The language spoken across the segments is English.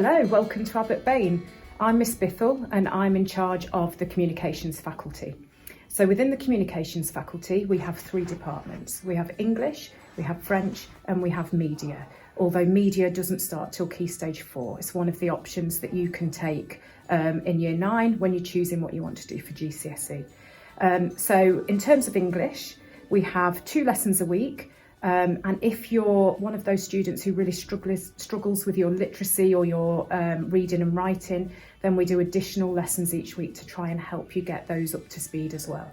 Hello, welcome to Abbot Bain. I'm Miss Bithell and I'm in charge of the Communications faculty. So within the Communications faculty we have three departments. We have English, we have French and we have Media. Although Media doesn't start till Key Stage 4. It's one of the options that you can take in Year 9 when you're choosing what you want to do for GCSE. So in terms of English, we have 2 lessons a week. And if you're one of those students who really struggles with your literacy or your reading and writing, then we do additional lessons each week to try and help you get those up to speed as well.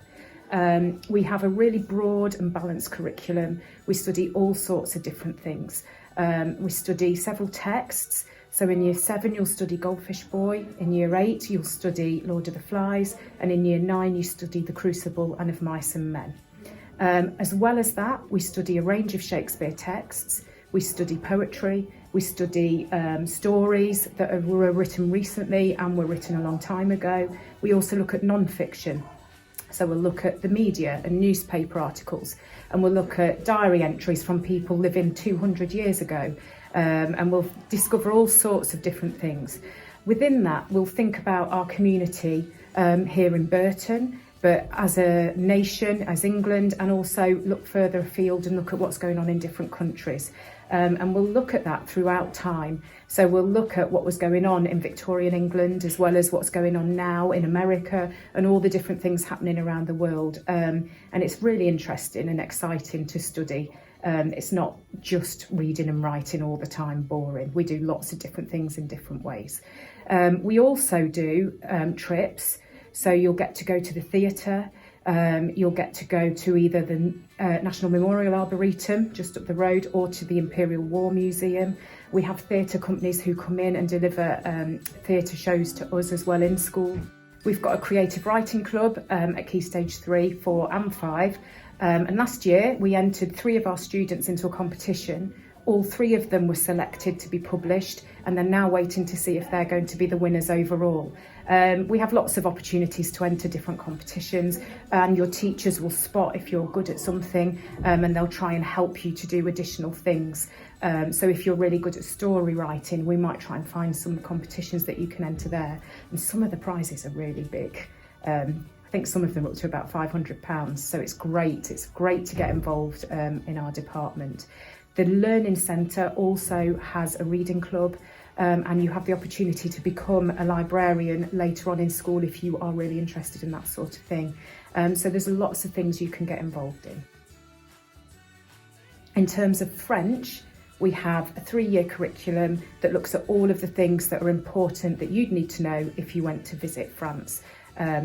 We have a really broad and balanced curriculum. We study all sorts of different things. We study several texts. So in Year 7 you'll study Goldfish Boy, in Year 8 you'll study Lord of the Flies, and in Year 9 you study The Crucible and Of Mice and Men. As well as that, we study a range of Shakespeare texts, we study poetry, we study stories that were written recently and were written a long time ago. We also look at non-fiction. So we'll look at the media and newspaper articles, and we'll look at diary entries from people living 200 years ago, and we'll discover all sorts of different things. Within that, we'll think about our community here in Burton, but as a nation, as England, and also look further afield and look at what's going on in different countries. And we'll look at that throughout time. So we'll look at what was going on in Victorian England, as well as what's going on now in America, and all the different things happening around the world. And it's really interesting and exciting to study. It's not just reading and writing all the time, boring. We do lots of different things in different ways. We also do trips. So you'll get to go to the theatre, you'll get to go to either the National Memorial Arboretum just up the road or to the Imperial War Museum. We have theatre companies who come in and deliver theatre shows to us as well in school. We've got a creative writing club at Key Stage 3, 4 and 5. And last year we entered 3 of our students into a competition. All 3 of them were selected to be published, and they're now waiting to see if they're going to be the winners overall. We have lots of opportunities to enter different competitions, and your teachers will spot if you're good at something, and they'll try and help you to do additional things. So if you're really good at story writing, we might try and find some competitions that you can enter there. And some of the prizes are really big. I think some of them are up to about £500, so it's great to get involved in our department. The Learning Centre also has a reading club, and you have the opportunity to become a librarian later on in school if you are really interested in that sort of thing. So there's lots of things you can get involved in. In terms of French, we have a 3-year curriculum that looks at all of the things that are important that you'd need to know if you went to visit France.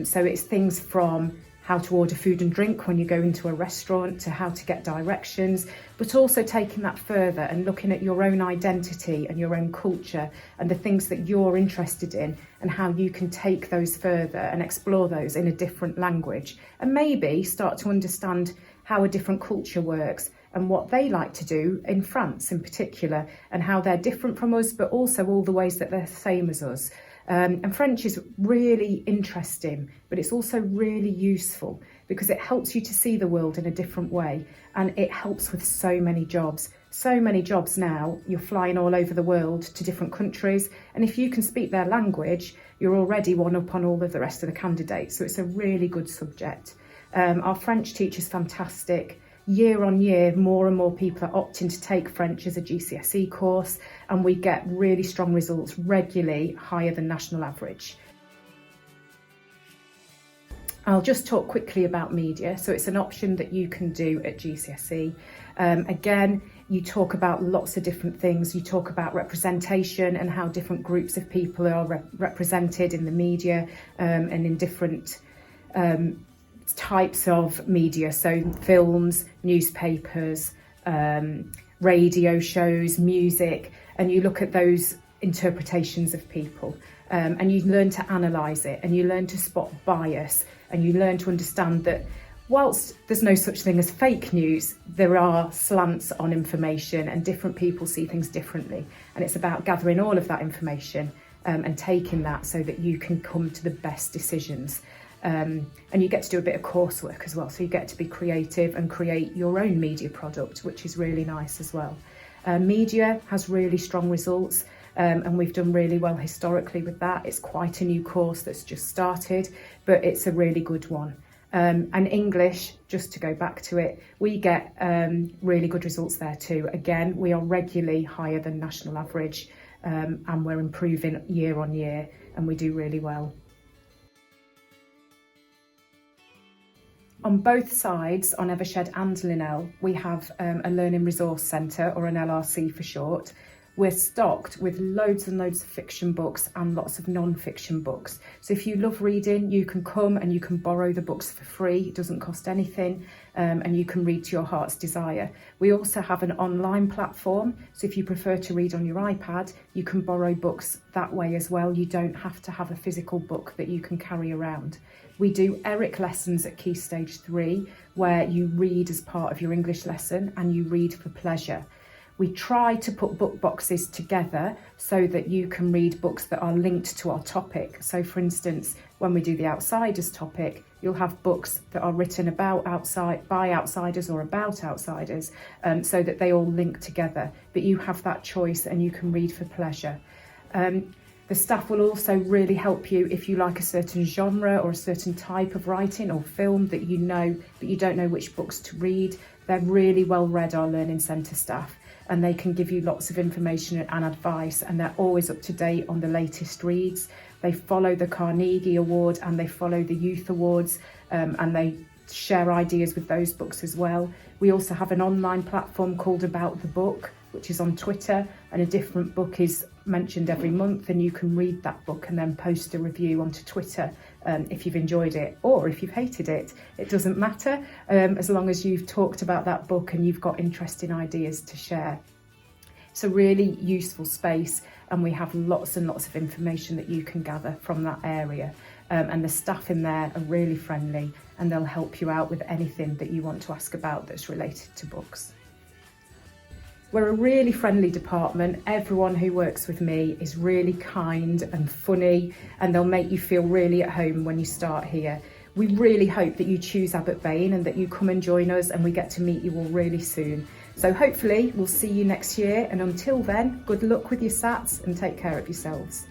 So it's things from how to order food and drink when you go into a restaurant, to how to get directions, but also taking that further and looking at your own identity and your own culture and the things that you're interested in and how you can take those further and explore those in a different language, and maybe start to understand how a different culture works and what they like to do in France in particular, and how they're different from us, but also all the ways that they're the same as us. And French is really interesting, but it's also really useful because it helps you to see the world in a different way, and it helps with so many jobs. So many jobs now, you're flying all over the world to different countries, and if you can speak their language, you're already one up on all of the rest of the candidates, so it's a really good subject. Our French teacher's fantastic. Year on year, more and more people are opting to take French as a GCSE course, and we get really strong results regularly, higher than national average. I'll just talk quickly about media. So it's an option that you can do at GCSE. Again, you talk about lots of different things. You talk about representation and how different groups of people are represented in the media, and in different types of media, so films, newspapers, radio shows, music, and you look at those interpretations of people, and you learn to analyse it, and you learn to spot bias, and you learn to understand that whilst there's no such thing as fake news, there are slants on information and different people see things differently, and it's about gathering all of that information and taking that so that you can come to the best decisions. And you get to do a bit of coursework as well, so you get to be creative and create your own media product, which is really nice as well. Media has really strong results. and we've done really well historically with that. It's quite a new course that's just started, but it's a really good one. And English, just to go back to it, we get really good results there too. Again, we are regularly higher than national average, and we're improving year on year, and we do really well. On both sides, on Evershed and Linnell, we have a Learning Resource Centre, or an LRC for short. We're stocked with loads and loads of fiction books and lots of non-fiction books. So if you love reading, you can come and you can borrow the books for free. It doesn't cost anything, and you can read to your heart's desire. We also have an online platform. So if you prefer to read on your iPad, you can borrow books that way as well. You don't have to have a physical book that you can carry around. We do ERIC lessons at Key Stage 3, where you read as part of your English lesson and you read for pleasure. We try to put book boxes together so that you can read books that are linked to our topic. So for instance, when we do the Outsiders topic, you'll have books that are written by outsiders or about outsiders, so that they all link together. But you have that choice and you can read for pleasure. The staff will also really help you if you like a certain genre or a certain type of writing or film that you know, but you don't know which books to read. They're really well read, our Learning Centre staff, and they can give you lots of information and advice, and they're always up to date on the latest reads. They follow the Carnegie Award and they follow the Youth Awards, and they share ideas with those books as well. We also have an online platform called About the Book, which is on Twitter, and a different book is mentioned every month, and you can read that book and then post a review onto Twitter if you've enjoyed it or if you've hated it. It doesn't matter, as long as you've talked about that book and you've got interesting ideas to share. It's a really useful space, and we have lots and lots of information that you can gather from that area, and the staff in there are really friendly, and they'll help you out with anything that you want to ask about that's related to books. We're a really friendly department. Everyone who works with me is really kind and funny, and they'll make you feel really at home when you start here. We really hope that you choose Abbot Vane and that you come and join us, and we get to meet you all really soon. So hopefully we'll see you next year, and until then, good luck with your SATs and take care of yourselves.